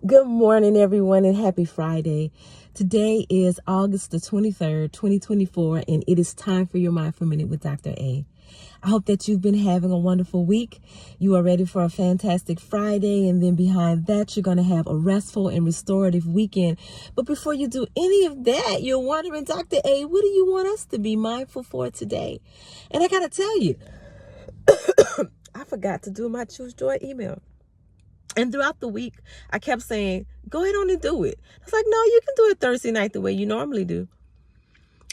Good morning, everyone, and happy Friday. Today is August the 23rd, 2024, and it is time for your Mindful Minute with Dr. A. I hope that you've been having a wonderful week. You are ready for a fantastic Friday, and then behind that, you're going to have a restful and restorative weekend. But before you do any of that, you're wondering, Dr. A, what do you want us to be mindful for today? And I got to tell you, I forgot to do my Choose Joy email. And throughout the week, I kept saying, go ahead on and do it. I was like, no, you can do it Thursday night the way you normally do.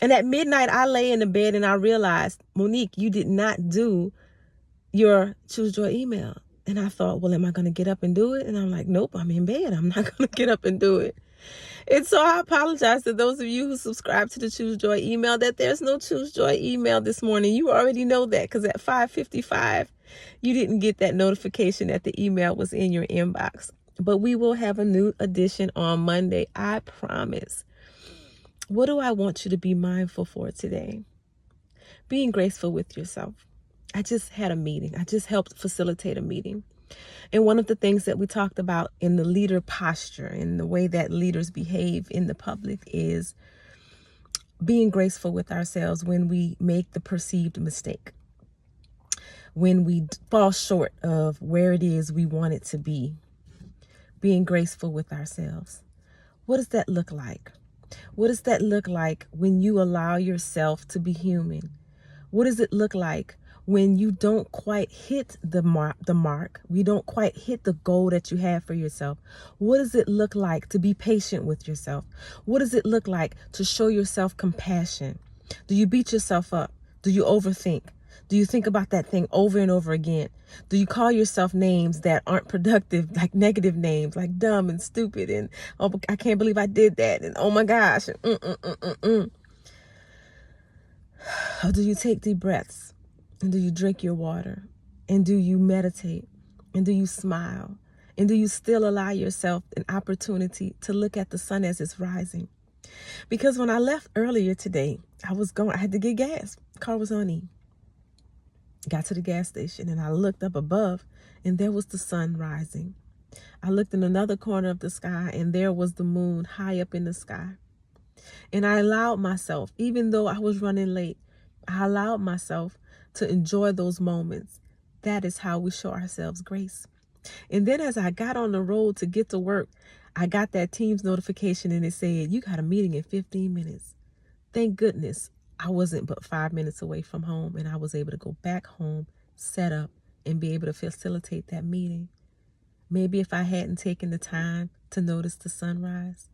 And at midnight, I lay in the bed and I realized, Monique, you did not do your Choose Joy email. And I thought, well, am I going to get up and do it? And I'm like, nope, I'm in bed. I'm not going to get up and do it. And so I apologize to those of you who subscribe to the Choose Joy email that there's no Choose Joy email this morning. You already know that because at 5:55, you didn't get that notification that the email was in your inbox. But we will have a new edition on Monday, I promise. What do I want you to be mindful for today? Being graceful with yourself. I just had a meeting. I just helped facilitate a meeting. And one of the things that we talked about in the leader posture and the way that leaders behave in the public is being graceful with ourselves when we make the perceived mistake, when we fall short of where it is we want it to be. Being graceful with ourselves. What does that look like? What does that look like when you allow yourself to be human? What does it look like when you don't quite hit the mark, we don't quite hit the goal that you have for yourself? What does it look like to be patient with yourself? What does it look like to show yourself compassion? Do you beat yourself up? Do you overthink? Do you think about that thing over and over again? Do you call yourself names that aren't productive, like negative names, like dumb and stupid, and oh, I can't believe I did that, and oh my gosh, and Or do you take deep breaths? And do you drink your water? And do you meditate? And do you smile? And do you still allow yourself an opportunity to look at the sun as it's rising? Because when I left earlier today, I had to get gas. The car was on E. Got to the gas station and I looked up above and there was the sun rising. I looked in another corner of the sky and there was the moon high up in the sky. And I allowed myself, even though I was running late, I allowed myself to enjoy those moments. That is how we show ourselves grace. And then as I got on the road to get to work, I got that Teams notification and it said, you got a meeting in 15 minutes. Thank goodness I wasn't but 5 minutes away from home and I was able to go back home, set up, and be able to facilitate that meeting. Maybe if I hadn't taken the time to notice the sunrise,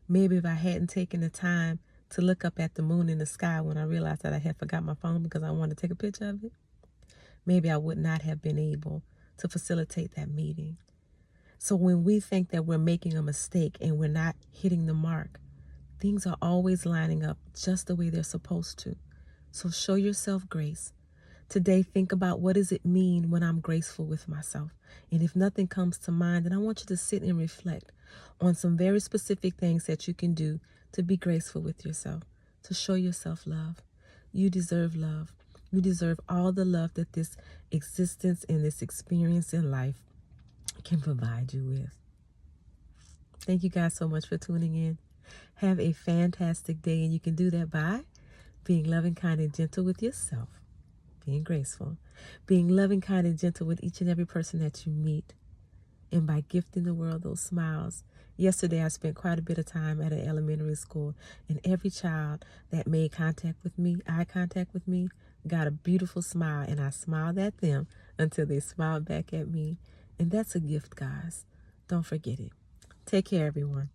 maybe if I hadn't taken the time to look up at the moon in the sky when I realized that I had forgot my phone because I wanted to take a picture of it, maybe I would not have been able to facilitate that meeting. So when we think that we're making a mistake and we're not hitting the mark, things are always lining up just the way they're supposed to. So show yourself grace. Today, think about what does it mean when I'm graceful with myself. And if nothing comes to mind, then I want you to sit and reflect on some very specific things that you can do to be graceful with yourself, to show yourself love. You deserve love. You deserve all the love that this existence and this experience in life can provide you with. Thank you guys so much for tuning in. Have a fantastic day, and you can do that by being loving, kind, and gentle with yourself, being graceful, being loving, kind, and gentle with each and every person that you meet, and by gifting the world those smiles. Yesterday, I spent quite a bit of time at an elementary school, and every child that made eye contact with me, got a beautiful smile, and I smiled at them until they smiled back at me. And that's a gift, guys. Don't forget it. Take care, everyone.